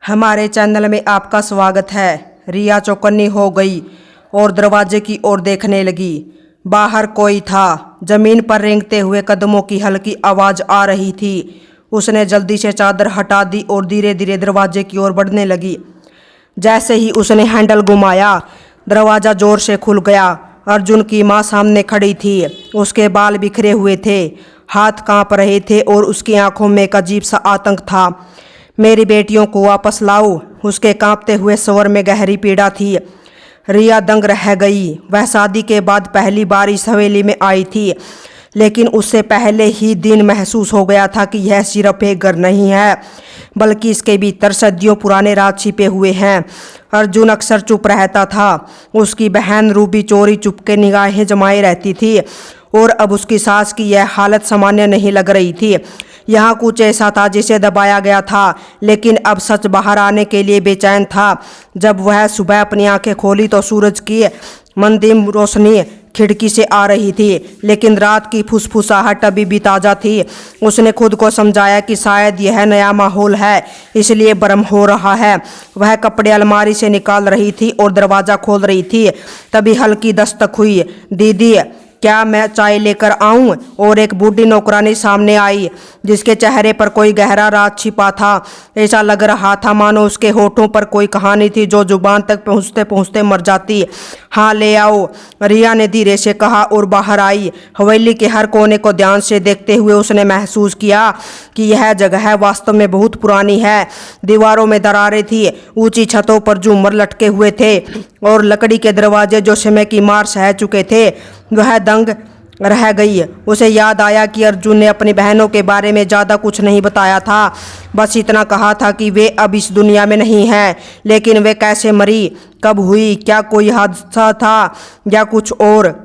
हमारे चैनल में आपका स्वागत है। रिया चौकन्नी हो गई और दरवाजे की ओर देखने लगी। बाहर कोई था। जमीन पर रेंगते हुए कदमों की हल्की आवाज आ रही थी। उसने जल्दी से चादर हटा दी और धीरे धीरे दरवाजे की ओर बढ़ने लगी। जैसे ही उसने हैंडल घुमाया, दरवाजा जोर से खुल गया। अर्जुन की माँ सामने खड़ी थी। उसके बाल बिखरे हुए थे, हाथ कांप रहे थे और उसकी आंखों में एक अजीब सा आतंक था। मेरी बेटियों को वापस लाओ, उसके कांपते हुए स्वर में गहरी पीड़ा थी। रिया दंग रह गई। वह शादी के बाद पहली बार इस हवेली में आई थी, लेकिन उससे पहले ही दिन महसूस हो गया था कि यह सिर्फ एक घर नहीं है, बल्कि इसके भीतर सदियों पुराने राज छिपे हुए हैं। अर्जुन अक्सर चुप रहता था। उसकी बहन रूबी चोरी चुपके निगाहें जमाए रहती थी और अब उसकी सास की यह हालत सामान्य नहीं लग रही थी। यहाँ कुछ ऐसा था जिसे दबाया गया था, लेकिन अब सच बाहर आने के लिए बेचैन था। जब वह सुबह अपनी आंखें खोली तो सूरज की मंदिम रोशनी खिड़की से आ रही थी, लेकिन रात की फुसफुसाहट अभी भी ताज़ा थी। उसने खुद को समझाया कि शायद यह नया माहौल है, इसलिए भ्रम हो रहा है। वह कपड़े अलमारी से निकाल रही थी और दरवाज़ा खोल रही थी। तभी हल्की दस्तक हुई। दीदी, क्या मैं चाय लेकर आऊं? और एक बूढ़ी नौकरानी सामने आई, जिसके चेहरे पर कोई गहरा राज छिपा था। ऐसा लग रहा था मानो उसके होठों पर कोई कहानी थी जो जुबान तक पहुंचते पहुंचते मर जाती। हाँ, ले आओ, रिया ने धीरे से कहा और बाहर आई। हवेली के हर कोने को ध्यान से देखते हुए उसने महसूस किया कि यह जगह वास्तव में बहुत पुरानी है। दीवारों में दरारें थी, ऊंची छतों पर झूमर लटके हुए थे और लकड़ी के दरवाजे जो समय की मार सह चुके थे। वह दंग रह गई। उसे याद आया कि अर्जुन ने अपनी बहनों के बारे में ज़्यादा कुछ नहीं बताया था। बस इतना कहा था कि वे अब इस दुनिया में नहीं हैं। लेकिन वे कैसे मरी, कब हुई, क्या कोई हादसा था या कुछ और?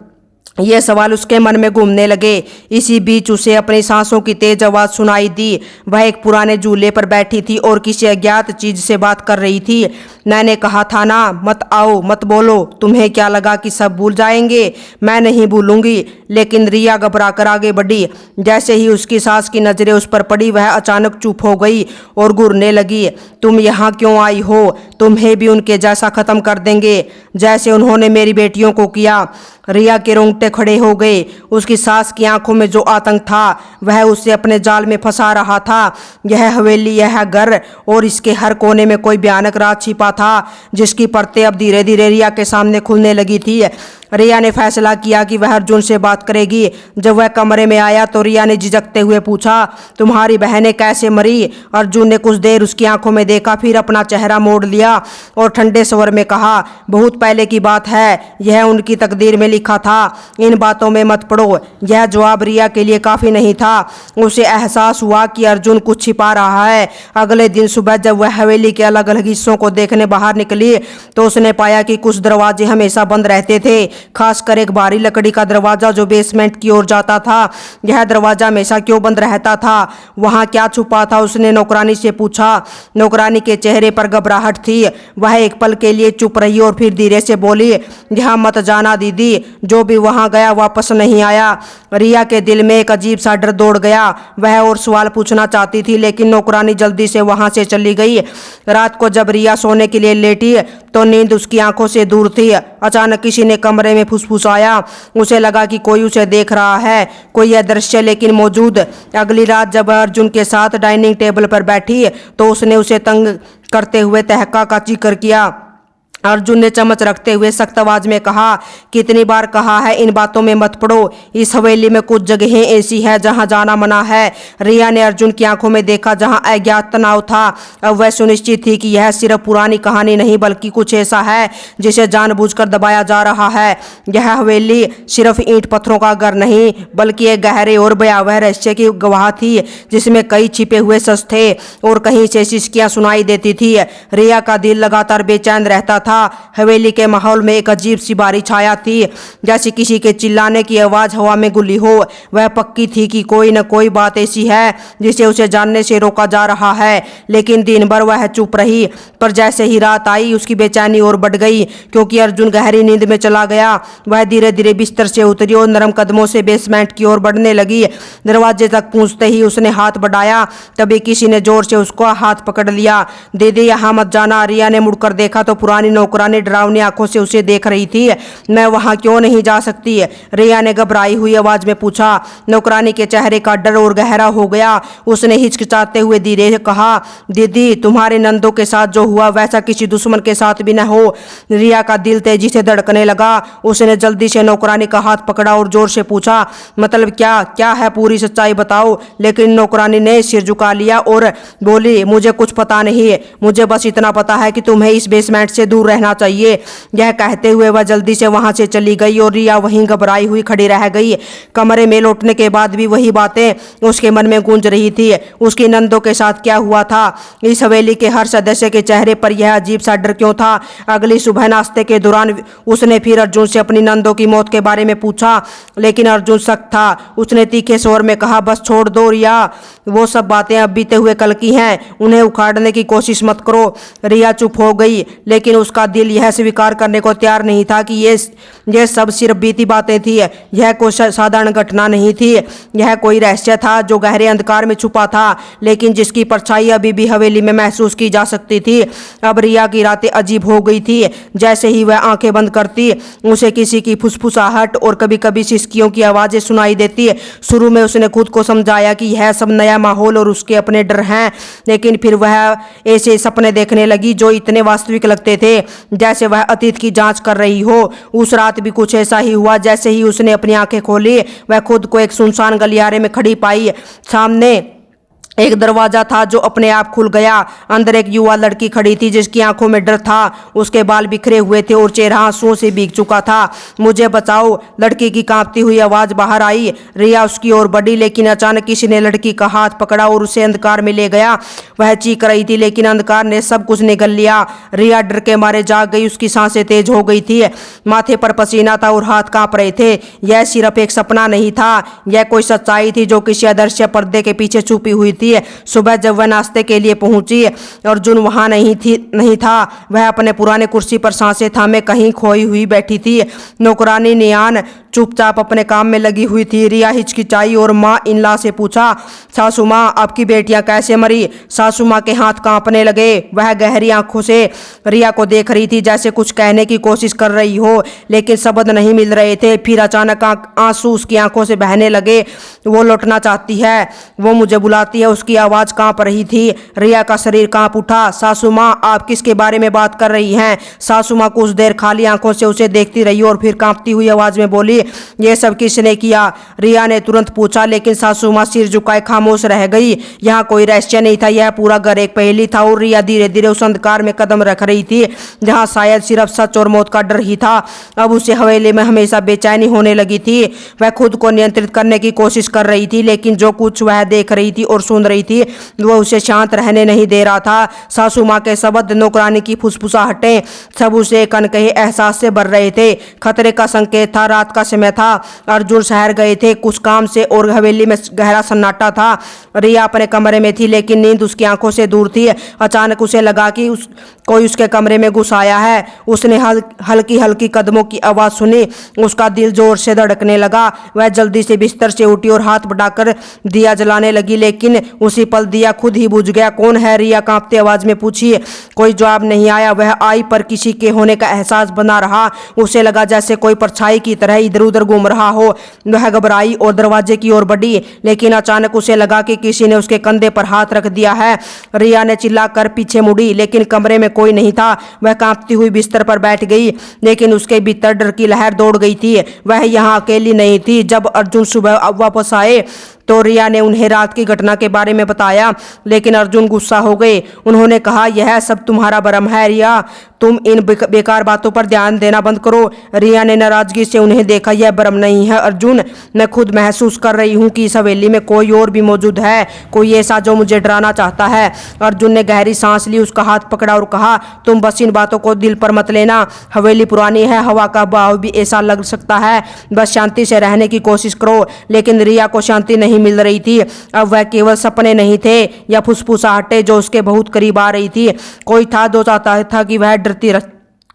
ये सवाल उसके मन में घूमने लगे। इसी बीच उसे अपनी सांसों की तेज आवाज़ सुनाई दी। वह एक पुराने झूले पर बैठी थी और किसी अज्ञात चीज से बात कर रही थी। मैंने कहा था ना, मत आओ, मत बोलो। तुम्हें क्या लगा कि सब भूल जाएंगे? मैं नहीं भूलूंगी। लेकिन रिया घबरा कर आगे बढ़ी। जैसे ही उसकी सास की नजरें उस पर पड़ी, वह अचानक चुप हो गई और घूरने लगी। तुम यहाँ क्यों आई हो? तुम्हें भी उनके जैसा खत्म कर देंगे जैसे उन्होंने मेरी बेटियों को किया। रिया के रोंगटे खड़े हो गए। उसकी सास की आंखों में जो आतंक था, वह उसे अपने जाल में फंसा रहा था। यह हवेली, यह घर और इसके हर कोने में कोई भयानक राज छिपा था, जिसकी परतें अब धीरे धीरे रिया के सामने खुलने लगी थी। रिया ने फैसला किया कि वह अर्जुन से बात करेगी। जब वह कमरे में आया तो रिया ने झिझकते हुए पूछा, तुम्हारी बहनें कैसे मरी? अर्जुन ने कुछ देर उसकी आंखों में देखा, फिर अपना चेहरा मोड़ लिया और ठंडे स्वर में कहा, बहुत पहले की बात है, यह उनकी तकदीर में लिखा था, इन बातों में मत पड़ो। यह जवाब रिया के लिए काफी नहीं था। उसे एहसास हुआ कि अर्जुन कुछ छिपा रहा है। अगले दिन सुबह जब वह हवेली के अलग अलग हिस्सों को देखने बाहर निकली तो उसने पाया कि कुछ दरवाजे हमेशा बंद रहते थे, खासकर एक भारी लकड़ी का दरवाजा जो बेसमेंट की ओर जाता था। यह दरवाजा हमेशा क्यों बंद रहता था? वहां क्या छुपा था? उसने नौकरानी से पूछा। नौकरानी के चेहरे पर घबराहट थी। वह एक पल के लिए चुप रही और फिर धीरे से बोली, यहाँ मत जाना दीदी, जो भी वहां गया वापस नहीं आया। रिया के दिल में एक अजीब सा डर दौड़ गया। वह और सवाल पूछना चाहती थी, लेकिन नौकरानी जल्दी से वहां से चली गई। रात को जब रिया सोने के लिए लेटी तो नींद उसकी आंखों से दूर थी। अचानक किसी ने कमरे में फुसफुसाया। उसे लगा कि कोई उसे देख रहा है, कोई अदृश्य लेकिन मौजूद। अगली रात जब अर्जुन के साथ डाइनिंग टेबल पर बैठी तो उसने उसे तंग करते हुए तहका का जिक्र किया। अर्जुन ने चम्मच रखते हुए सख्त आवाज में कहा, कितनी बार कहा है इन बातों में मत पड़ो। इस हवेली में कुछ जगहें ऐसी है जहां जाना मना है। रिया ने अर्जुन की आंखों में देखा जहां अज्ञात तनाव था। अब वह सुनिश्चित थी कि यह सिर्फ पुरानी कहानी नहीं, बल्कि कुछ ऐसा है जिसे जानबूझकर दबाया जा रहा है। यह हवेली सिर्फ ईंट पत्थरों का घर नहीं, बल्कि एक गहरे और भयावह रहस्य की गवाह थी, जिसमें कई छिपे हुए सच थे और कहीं से सिसकियां सुनाई देती थी। रिया का दिल लगातार बेचैन रहता था। था। हवेली के माहौल में एक अजीब सी बारी छाया थी, जैसे किसी के चिल्लाने की आवाज हवा में गुली हो। वह पक्की थी कि कोई न कोई बात ऐसी है जिसे उसे जानने से रोका जा रहा है। लेकिन दिन भर वह चुप रही, पर जैसे ही रात आई उसकी बेचैनी और बढ़ गई, क्योंकि अर्जुन गहरी नींद में चला गया। वह धीरे धीरे बिस्तर से उतरी और नरम कदमों से बेसमेंट की ओर बढ़ने लगी। दरवाजे तक पहुंचते ही उसने हाथ बढ़ाया, तभी किसी ने जोर से उसका हाथ पकड़ लिया। दीदी, यहाँ मत जाना। रिया ने मुड़कर देखा तो पुरानी नौकरानी डरावनी आंखों से उसे देख रही थी। मैं वहां क्यों नहीं जा सकती? रिया ने घबराई हुई आवाज में पूछा। नौकरानी के चेहरे का डर और गहरा हो गया। उसने हिचकिचाते हुए धीरे कहा, दीदी, तुम्हारे नंदों के साथ जो हुआ वैसा किसी दुश्मन के साथ भी न हो। रिया का दिल तेजी से धड़कने लगा। उसने जल्दी से नौकरानी का हाथ पकड़ा और जोर से पूछा, मतलब क्या क्या है? पूरी सच्चाई बताओ। लेकिन नौकरानी ने सिर झुका लिया और बोली, मुझे कुछ पता नहीं, मुझे बस इतना पता है कि तुम्हें इस बेसमेंट से दूर रहना चाहिए। यह कहते हुए वह जल्दी से वहां से चली गई और रिया वहीं घबराई हुई खड़ी रह गई। कमरे में लौटने के बाद भी वही बातें उसके मन में गूंज रही थी। उसकी नंदों के साथ क्या हुआ था? इस हवेली के हर सदस्य के चेहरे पर यह अजीब सा डर क्यों था? अगली सुबह नाश्ते के दौरान उसने फिर अर्जुन से अपनी नंदों की मौत के बारे में पूछा, लेकिन अर्जुन सख्त था। उसने तीखे स्वर में कहा, बस छोड़ दो रिया, वो सब बातें अब बीते हुए कल की हैं, उन्हें उखाड़ने की कोशिश मत करो। रिया चुप हो गई, लेकिन उसका दिल यह स्वीकार करने को तैयार नहीं था कि ये सब सिर्फ बीती बातें थी। यह कोई साधारण घटना नहीं थी, यह कोई रहस्य था जो गहरे अंधकार में छुपा था, लेकिन जिसकी परछाई अभी भी हवेली में महसूस की जा सकती थी। अब रिया की रातें अजीब हो गई थी। जैसे ही वह आंखें बंद करती, उसे किसी की फुसफुसाहट और कभी कभी सिसकियों की आवाजें सुनाई देती। शुरू में उसने खुद को समझाया कि यह सब नया माहौल और उसके अपने डर हैं, लेकिन फिर वह ऐसे सपने देखने लगी जो इतने वास्तविक लगते थे जैसे वह अतीत की जांच कर रही हो। उस रात भी कुछ ऐसा ही हुआ। जैसे ही उसने अपनी आंखें खोली, वह खुद को एक सुनसान गलियारे में खड़ी पाई। सामने एक दरवाजा था जो अपने आप खुल गया। अंदर एक युवा लड़की खड़ी थी जिसकी आंखों में डर था। उसके बाल बिखरे हुए थे और चेहरा आंसुओं से भीग चुका था। मुझे बचाओ, लड़की की कांपती हुई आवाज बाहर आई। रिया उसकी ओर बढ़ी, लेकिन अचानक किसी ने लड़की का हाथ पकड़ा और उसे अंधकार में ले गया। वह चीख रही थी, लेकिन अंधकार ने सब कुछ निगल लिया। रिया डर के मारे जाग गई। उसकी सांसें तेज हो गई थी, माथे पर पसीना था और हाथ कांप रहे थे। यह सिर्फ एक सपना नहीं था, यह कोई सच्चाई थी जो किसी अदृश्य पर्दे के पीछे छुपी हुई थी। सुबह जब वह नाश्ते के लिए पहुंची, अर्जुन वहां नहीं था। वह अपने पुराने कुर्सी पर सांसें थामे कहीं खोई हुई बैठी थी। नौकरानी नियान चुपचाप अपने काम में लगी हुई थी। रिया हिचकिचाई और माँ इनला से पूछा, सासू माँ, आपकी बेटियां कैसे मरी? सासू माँ के हाथ कांपने लगे। वह गहरी आंखों से रिया को देख रही थी, जैसे कुछ कहने की कोशिश कर रही हो, लेकिन शब्द नहीं मिल रहे थे। फिर अचानक आंसू उसकी आंखों से बहने लगे। वो लौटना चाहती है, वो मुझे बुलाती है, उसकी आवाज कांप रही थी। रिया का शरीर कांप उठा। सासू माँ, आप किसके बारे में बात कर रही हैं? सासू माँ कुछ देर खाली आंखों से उसे देखती रही और फिर कांपती हुई आवाज में बोली, ये सब किसने किया? रिया ने तुरंत पूछा, लेकिन सासू माँ सिर झुकाए खामोश रह गई। यहाँ कोई रहस्य नहीं था, यह पूरा घर एक पहेली था। और रिया धीरे धीरे उस अंधकार में कदम रख रही थी जहाँ शायद सिर्फ सच और मौत का डर ही था। अब उसे हवेली में हमेशा बेचैनी होने लगी थी। वह खुद को नियंत्रित करने की कोशिश कर रही थी, लेकिन जो कुछ वह देख रही थी और सुन रही थी वह उसे शांत रहने नहीं दे रहा था। सासू माँ के शब्द, नौकरानी की फुसफुसाहटें, सब उसे एक अनकहे एहसास से भर रहे थे। खतरे का संकेत था। रात का समय था। अर्जुन शहर गए थे कुछ काम से और हवेली में गहरा सन्नाटा था। रिया अपने कमरे में थी, लेकिन नींद उसकी आंखों से दूर थी। अचानक उसे लगा कि कोई उसके कमरे में घुस आया है। उसने हल्की हल्की कदमों की आवाज सुनी। उसका दिल जोर से धड़कने लगा। वह जल्दी से बिस्तर से उठी और हाथ बढ़ाकर दिया जलाने लगी, लेकिन उसी पल दिया खुद ही बुझ गया। कौन है? रिया कांपती आवाज में पूछी। कोई जवाब नहीं आया। वह आई पर किसी के होने का एहसास बना रहा। उसे लगा जैसे कोई परछाई की तरह इधर उधर घूम रहा हो। वह घबराई और दरवाजे की ओर बढ़ी, लेकिन अचानक उसे लगा कि किसी ने उसके कंधे पर हाथ रख दिया है। रिया ने चिल्लाकर पीछे मुड़ी, लेकिन कमरे में कोई नहीं था। वह कांपती हुई बिस्तर पर बैठ गई, लेकिन उसके भीतर डर की लहर दौड़ गई थी। वह यहाँ अकेली नहीं थी। जब अर्जुन सुबह वापस आए तो रिया ने उन्हें रात की घटना के बारे में बताया, लेकिन अर्जुन गुस्सा हो गए। उन्होंने कहा, यह सब तुम्हारा भ्रम है रिया, तुम इन बेकार बातों पर ध्यान देना बंद करो। रिया ने नाराजगी से उन्हें देखा, यह भ्रम नहीं है अर्जुन, मैं खुद महसूस कर रही हूँ कि इस हवेली में कोई और भी मौजूद है, कोई ऐसा जो मुझे डराना चाहता है। अर्जुन ने गहरी सांस ली, उसका हाथ पकड़ा और कहा, तुम बस इन बातों को दिल पर मत लेना, हवेली पुरानी है, हवा का बहाव भी ऐसा लग सकता है, बस शांति से रहने की कोशिश करो। लेकिन रिया को शांति नहीं मिल रही थी। अब वह केवल सपने नहीं थे या फुसफुसाहटें जो उसके बहुत करीब आ रही थी, कोई था जो चाहता था कि वह डरती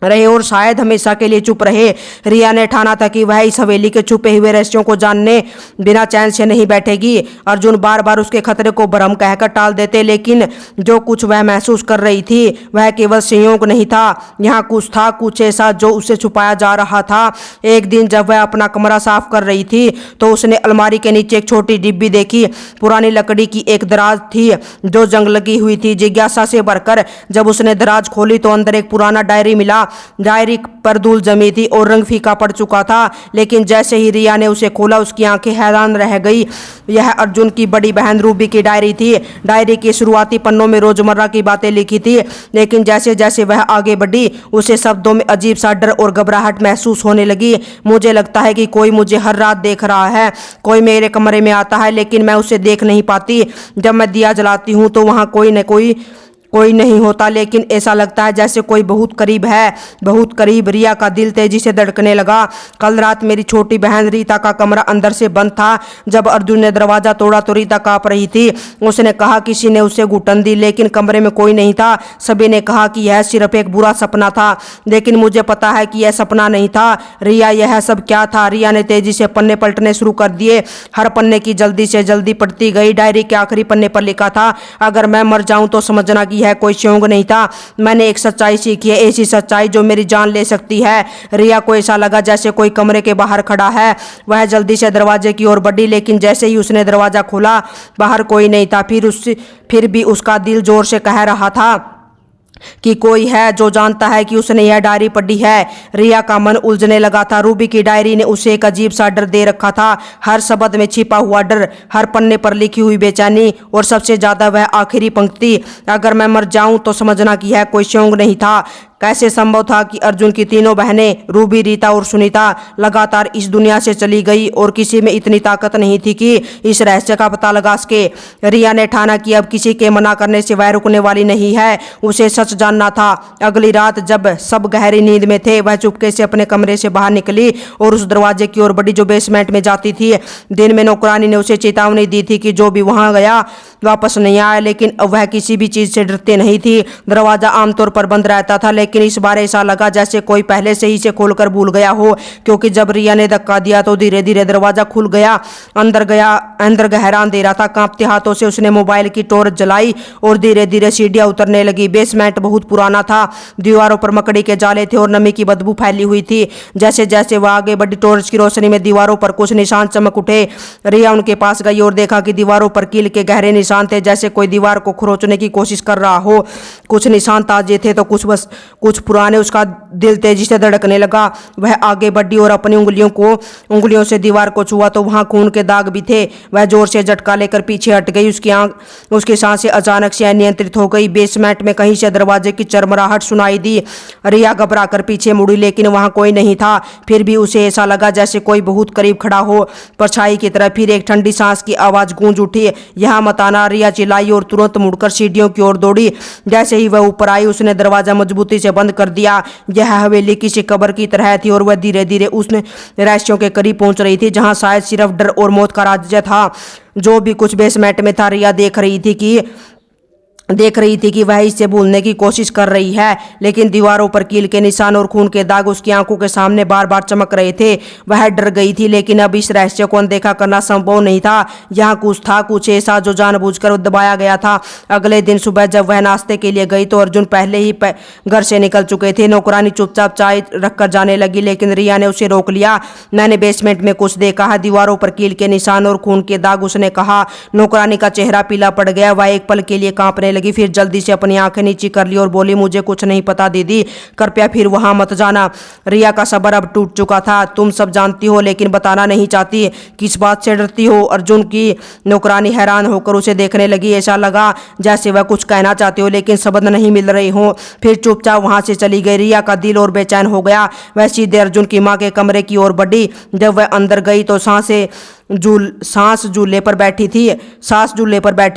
रहे और शायद हमेशा के लिए चुप रहे। रिया ने ठाना था कि वह इस हवेली के छुपे हुए रहस्यों को जानने बिना चैन से नहीं बैठेगी। अर्जुन बार बार उसके खतरे को भ्रम कहकर टाल देते, लेकिन जो कुछ वह महसूस कर रही थी वह केवल संयोग नहीं था, यहाँ कुछ था, कुछ ऐसा जो उसे छुपाया जा रहा था। एक दिन जब वह अपना कमरा साफ कर रही थी तो उसने अलमारी के नीचे एक छोटी डिब्बी देखी। पुरानी लकड़ी की एक दराज थी जो जंग लगी हुई थी। जिज्ञासा से भरकर जब उसने दराज खोली तो अंदर एक पुराना डायरी मिला। डायरी पर धूल जमी थी और रंग फीका पड़ चुका था, लेकिन जैसे ही रिया ने उसे खोला उसकी आंखें हैरान रह गई। यह अर्जुन की बड़ी बहन रूबी की डायरी थी। डायरी के शुरुआती पन्नों में रोजमर्रा की बातें लिखी थी, लेकिन जैसे जैसे वह आगे बढ़ी उसे शब्दों में अजीब सा डर और घबराहट महसूस होने लगी। मुझे लगता है कि कोई मुझे हर रात देख रहा है, कोई मेरे कमरे में आता है, लेकिन मैं उसे देख नहीं पाती। जब मैं दिया जलाती हूँ तो वहाँ कोई नहीं होता, लेकिन ऐसा लगता है जैसे कोई बहुत करीब है, बहुत करीब। रिया का दिल तेजी से धड़कने लगा। कल रात मेरी छोटी बहन रीता का कमरा अंदर से बंद था। जब अर्जुन ने दरवाजा तोड़ा तो रीता कांप रही थी। उसने कहा किसी ने उसे घुटन दी, लेकिन कमरे में कोई नहीं था। सभी ने कहा कि यह सिर्फ एक बुरा सपना था, लेकिन मुझे पता है कि यह सपना नहीं था। रिया, यह सब क्या था? रिया ने तेजी से पन्ने पलटने शुरू कर दिए। हर पन्ने की जल्दी से जल्दी पढ़ती गई। डायरी के आखिरी पन्ने पर लिखा था, अगर मैं मर जाऊं तो समझना कि यह कोई शौक नहीं था, मैंने एक सच्चाई सीखी है, ऐसी सच्चाई जो मेरी जान ले सकती है। रिया को ऐसा लगा जैसे कोई कमरे के बाहर खड़ा है। वह जल्दी से दरवाजे की ओर बढ़ी, लेकिन जैसे ही उसने दरवाजा खोला बाहर कोई नहीं था। फिर भी उसका दिल जोर से कह रहा था कि कोई है जो जानता है कि उसने यह डायरी पढ़ी है। रिया का मन उलझने लगा था। रूबी की डायरी ने उसे एक अजीब सा डर दे रखा था, हर शब्द में छिपा हुआ डर, हर पन्ने पर लिखी हुई बेचैनी, और सबसे ज्यादा वह आखिरी पंक्ति, अगर मैं मर जाऊं तो समझना कि यह कोई शौक नहीं था। कैसे संभव था कि अर्जुन की तीनों बहनें रूबी, रीता और सुनीता लगातार इस दुनिया से चली गई और किसी में इतनी ताकत नहीं थी कि इस रहस्य का पता लगा सके। रिया ने ठाना कि अब किसी के मना करने से वह रुकने वाली नहीं है, उसे सच जानना था। अगली रात जब सब गहरी नींद में थे वह चुपके से अपने कमरे से बाहर निकली और उस दरवाजे की ओर बढ़ी जो बेसमेंट में जाती थी। दिन में नौकरानी ने उसे चेतावनी दी थी कि जो भी वहां गया वापस नहीं आया, लेकिन वह किसी भी चीज से डरती नहीं थी। दरवाजा आमतौर पर बंद रहता था, लेकिन इस बार ऐसा लगा जैसे कोई पहले से ही इसे खोलकर भूल गया हो, क्योंकि जब रिया ने धक्का दिया तो धीरे धीरे दरवाजा खुल गया। अंदर गहरा अंधेरा था। कांपते हाथों से उसने मोबाइल की टॉर्च जलाई और धीरे धीरे सीढ़ियां उतरने लगी। बेसमेंट बहुत पुराना था, दीवारों पर मकड़ी के जाले थे और नमी की बदबू फैली हुई थी। जैसे जैसे वह आगे बढ़ी टॉर्च की रोशनी में दीवारों पर कुछ निशान चमक उठे। रिया उनके पास गई और देखा कि दीवारों पर कील के गहरे निशान थे, जैसे कोई दीवार को खरोचने की कोशिश कर रहा हो। कुछ निशान ताजे थे तो कुछ पुराने। उसका दिल तेजी से धड़कने लगा। वह आगे बढ़ी और अपनी उंगलियों से दीवार को छुआ तो वहां खून के दाग भी थे। वह जोर से झटका लेकर पीछे हट गई। उसकी सांसें अचानक से अनियंत्रित हो गई। बेसमेंट में कहीं से दरवाजे की चरमराहट सुनाई दी। रिया घबरा कर पीछे मुड़ी, लेकिन वहां कोई नहीं था। फिर भी उसे ऐसा लगा जैसे कोई बहुत करीब खड़ा हो। परछाई की तरह फिर एक ठंडी सांस की आवाज गूंज उठी, यहाँ मत आना। रिया चिल्लाई और तुरंत मुड़कर सीढ़ियों की ओर दौड़ी। जैसे ही वह ऊपर आई उसने दरवाजा मजबूती से बंद कर दिया। यह हवेली किसी कब्र की तरह थी और वह धीरे धीरे उस रहस्यों के करीब पहुंच रही थी जहां शायद सिर्फ डर और मौत का राज्य था। जो भी कुछ बेसमेंट में था, रिया देख रही थी कि वह इससे भूलने की कोशिश कर रही है, लेकिन दीवारों पर कील के निशान और खून के दाग उसकी आंखों के सामने बार बार चमक रहे थे। वह डर गई थी, लेकिन अब इस रहस्य को अनदेखा करना संभव नहीं था। यहाँ कुछ था, कुछ ऐसा जो जानबूझकर दबाया गया था। अगले दिन सुबह जब वह नाश्ते के लिए गई तो अर्जुन पहले ही घर से निकल चुके थे। नौकरानी चुपचाप चाय रखकर जाने लगी, लेकिन रिया ने उसे रोक लिया। मैंने बेसमेंट में कुछ देखा है, दीवारों पर कील के निशान और खून के दाग, उसने कहा। नौकरानी का चेहरा पीला पड़ गया। वह एक पल के लिए कांपने लगी। फिर जल्दी से अपनी आंखें नीची कर ली और बोली, मुझे कुछ नहीं पता दीदी, कृपया फिर वहां मत जाना। रिया का सब्र अब टूट चुका था। तुम सब जानती हो लेकिन बताना नहीं चाहती, किस बात से डरती हो? अर्जुन की नौकरानी हैरान होकर उसे देखने लगी। ऐसा लगा जैसे वह कुछ कहना चाहती हो लेकिन शब्द नहीं मिल रहे हो। फिर चुपचाप वहां से चली गई। रिया का दिल और बेचैन हो गया। वह सीधे अर्जुन की मां के कमरे की ओर बढ़ी। जब वह अंदर गई तो सांस झूले पर बैठी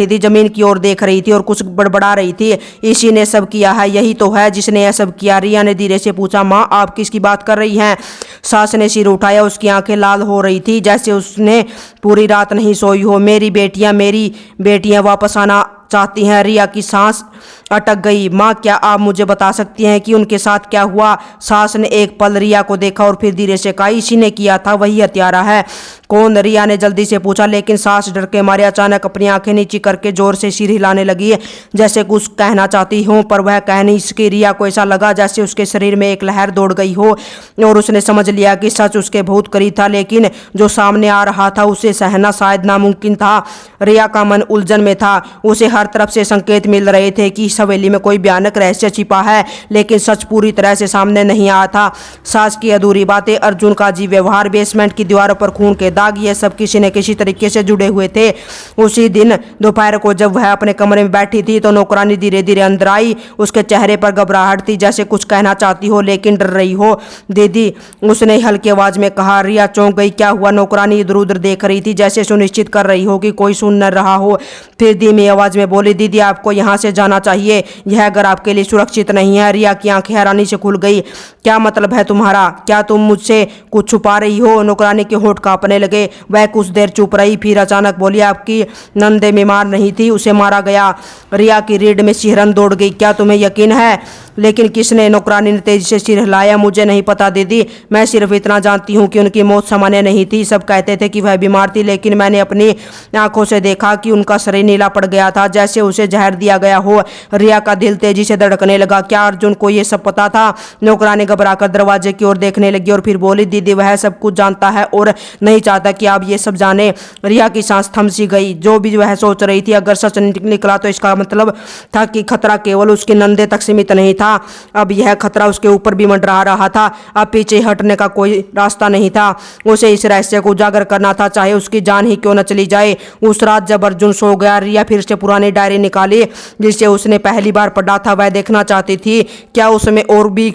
थी, जमीन की ओर देख रही थी और कुछ बड़बड़ा रही थी। इसी ने सब किया है, यही तो है जिसने यह सब किया। रिया ने धीरे से पूछा, माँ आप किसकी बात कर रही हैं? सास ने सिर उठाया। उसकी आंखें लाल हो रही थी जैसे उसने पूरी रात नहीं सोई हो। मेरी बेटियां वापस आना चाहती हैं। रिया की सांस अटक गई। माँ क्या आप मुझे बता सकती हैं कि उनके साथ क्या हुआ? सास ने एक पल रिया को देखा और फिर धीरे से कहा, इसी ने किया था, वही हत्यारा है। कौन? रिया ने जल्दी से पूछा, लेकिन सास डर के मारे अचानक अपनी आंखें नीची करके जोर से सिर हिलाने लगी जैसे कुछ कहना चाहती हो, पर वह कह नहीं सकी। रिया को ऐसा लगा जैसे उसके शरीर में एक लहर दौड़ गई हो और उसने समझ लिया कि सच उसके बहुत करीब था, लेकिन जो सामने आ रहा था उसे सहना शायद नामुमकिन था। रिया का मन उलझन में था। उसे हर तरफ से संकेत मिल रहे थे कि इस हवेली में कोई भयानक रहस्य छिपा है, लेकिन सच पूरी तरह से सामने नहीं आया था। सास की अधूरी बातें, अर्जुन का अजीब व्यवहार, बेसमेंट की दीवारों पर खून के दाग, ये सब किसी न किसी तरीके से जुड़े हुए थे। उसी दिन दोपहर को जब वह अपने कमरे में बैठी थी तो नौकरानी धीरे धीरे अंदर आई। उसके चेहरे पर घबराहट थी, जैसे कुछ कहना चाहती हो लेकिन डर रही हो। दीदी, उसने हल्की आवाज में कहा। रिया चौंक गई। क्या हुआ? नौकरानी इधर उधर देख रही थी जैसे सुनिश्चित कर रही हो कि कोई सुन न रहा हो। फिर धीमी आवाज में बोली, दीदी आपको यहाँ से जाना चाहिए, यह घर आपके लिए सुरक्षित नहीं है। रिया की आंखें हैरानी से खुल गई। क्या मतलब है तुम्हारा? क्या तुम मुझसे कुछ छुपा रही हो? नौकरानी के होंठ कांपने लगे। वह कुछ देर चुप रही, फिर अचानक बोली, आपकी नंदे बीमार नहीं थी, उसे मारा गया। रिया की रीढ़ में सिहरन दौड़ गई। क्या तुम्हें यकीन है? लेकिन किसने? नौकरानी ने तेजी से सिर हिलाया। मुझे नहीं पता दीदी, मैं सिर्फ इतना जानती हूँ कि उनकी मौत सामान्य नहीं थी। सब कहते थे कि वह बीमार थी, लेकिन मैंने अपनी आंखों से देखा कि उनका शरीर नीला पड़ गया था, जैसे उसे जहर दिया गया हो। रिया का दिल तेजी से धड़कने लगा। क्या अर्जुन को ये सब पता था? नौकरानी घबराकर दरवाजे की ओर देखने लगी और फिर बोली, दीदी वह सब कुछ जानता है और नहीं चाहता कि आप ये सब जाने। रिया की सांस थम सी गई। जो भी वह सोच रही थी अगर सच निकला तो इसका मतलब था कि खतरा केवल उसके नंदे तक सीमित नहीं था, अब यह खतरा उसके ऊपर भी मंडरा रहा था। अब पीछे हटने का कोई रास्ता नहीं था। उसे इस रहस्य को उजागर करना था, चाहे उसकी जान ही क्यों न चली जाए। उस रात जब अर्जुन सो गया, रिया फिर से पुरानी डायरी निकाली जिसे उसने पहली बार पढ़ा था। वह देखना चाहती थी क्या उसमें और भी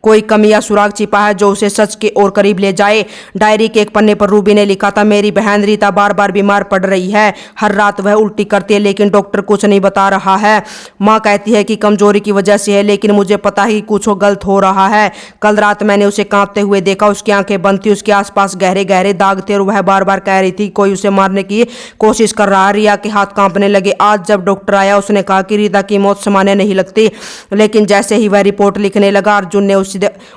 कोई कमी या सुराग छिपा है जो उसे सच के और करीब ले जाए। डायरी के एक पन्ने पर रूबी ने लिखा था, मेरी बहन रीता बार बार बीमार पड़ रही है, हर रात वह उल्टी करती है लेकिन डॉक्टर कुछ नहीं बता रहा है। माँ कहती है कि कमजोरी की वजह से है, लेकिन मुझे पता ही कुछ गलत हो रहा है। कल रात मैंने उसे कांपते हुए देखा, उसकी आंखें बंद थी, उसके आसपास गहरे गहरे दाग थे और वह बार बार कह रही थी कोई उसे मारने की कोशिश कर रहा है। रिया के हाथ कांपने लगे। आज जब डॉक्टर आया उसने कहा कि रीता की मौत सामान्य नहीं लगती, लेकिन जैसे ही वह रिपोर्ट लिखने लगा अर्जुन ने उसे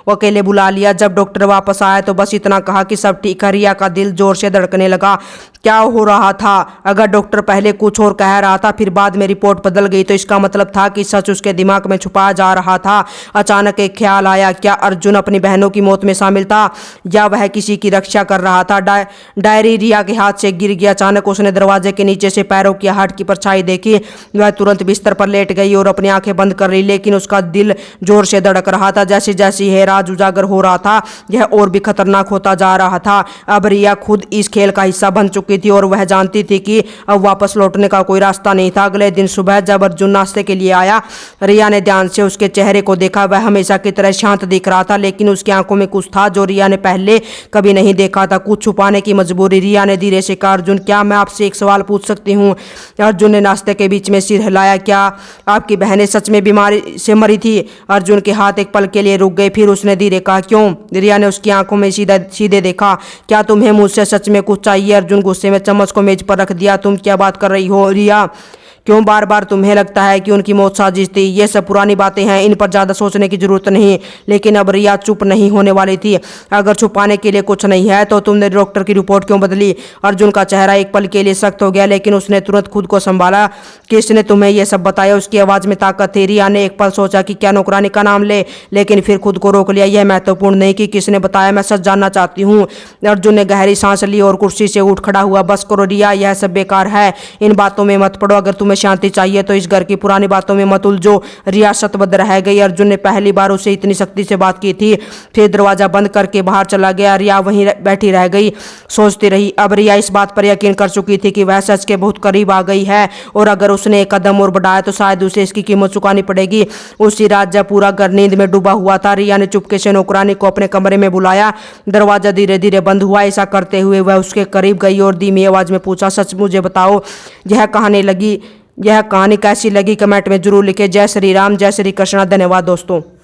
अकेले बुला लिया। जब डॉक्टर वापस आया तो बस इतना कहा कि सब ठीक है। रिया का दिल जोर से धड़कने लगा। क्या हो रहा था? अगर डॉक्टर पहले कुछ और कह रहा था फिर बाद में रिपोर्ट बदल गई तो इसका मतलब था कि सच उसके दिमाग में छुपाया जा रहा था। अचानक एक ख्याल आया, क्या अर्जुन अपनी बहनों की मौत में शामिल था या वह किसी की रक्षा कर रहा था? डायरी रिया के हाथ से गिर गया। अचानक उसने दरवाजे के नीचे से पैरों की आहट की परछाई देखी। वह तुरंत बिस्तर पर लेट गई और अपनी आंखें बंद कर ली, लेकिन उसका दिल जोर से धड़क रहा था। जैसे जैसे यह राज उजागर हो रहा था यह और भी खतरनाक होता जा रहा था। अब रिया खुद इस खेल का हिस्सा बन चुकी थी और वह जानती थी कि अब वापस लौटने का कोई रास्ता नहीं था। अगले दिन सुबह जब अर्जुन नाश्ते के लिए आया, रिया ने ध्यान से उसके चेहरे को देखा। वह हमेशा की तरह शांत दिख रहा था, लेकिन उसकी आंखों में कुछ था जो रिया ने पहले कभी नहीं देखा था, कुछ छुपाने की मजबूरी। रिया ने धीरे से कहा, अर्जुन क्या मैं आपसे एक सवाल पूछ सकती हूँ? अर्जुन ने नाश्ते के बीच में सिर हिलाया। क्या आपकी बहनें सच में बीमारी से मरी थी? अर्जुन के हाथ एक पल के लिए रुक गए, फिर उसने धीरे कहा, क्यों? रिया ने उसकी आंखों में सीधे देखा। क्या तुम्हें मुझसे सच में कुछ चाहिए? अर्जुन गुस्से में चम्मच को मेज पर रख दिया। तुम क्या बात कर रही हो रिया? क्यों बार बार तुम्हें लगता है कि उनकी मौत साजिश थी? ये सब पुरानी बातें हैं, इन पर ज़्यादा सोचने की जरूरत नहीं। लेकिन अब रिया चुप नहीं होने वाली थी। अगर छुपाने के लिए कुछ नहीं है तो तुमने डॉक्टर की रिपोर्ट क्यों बदली? अर्जुन का चेहरा एक पल के लिए सख्त हो गया, लेकिन उसने तुरंत खुद को संभाला। किसने तुम्हें यह सब बताया? उसकी आवाज़ में ताकत थी। रिया ने एक पल सोचा कि क्या नौकरानी का नाम ले, लेकिन फिर खुद को रोक लिया। यह महत्वपूर्ण नहीं कि किसने बताया, मैं सच जानना चाहती हूँ। अर्जुन ने गहरी सांस ली और कुर्सी से उठ खड़ा हुआ। बस करो रिया, यह सब बेकार है, इन बातों में मत पड़ो। अगर तुम्हें शांति चाहिए तो इस घर की पुरानी बातों में मत उलझो। रिया शतबद्ध रह गई। अर्जुन ने पहली बार उसे इतनी सख्ती से बात की थी। फिर दरवाजा बंद करके बाहर चला गया। रिया वहीं बैठी रह गई, सोचती रही। अब रिया इस बात पर यकीन कर चुकी थी कि वह सच के बहुत करीब आ गई है और अगर उसने एक कदम और बढ़ाया तो शायद उसे इसकी कीमत चुकानी पड़ेगी। उसी रात जब पूरा घर नींद में डूबा हुआ था, रिया ने चुपके से नौकरानी को अपने कमरे में बुलाया। दरवाजा धीरे धीरे बंद हुआ। ऐसा करते हुए वह उसके करीब गई और धीमी आवाज में पूछा, सच मुझे बताओ, यह कहानी कैसी लगी? कमेंट में जरूर लिखे। जय श्री राम, जय श्री कृष्णा। धन्यवाद दोस्तों।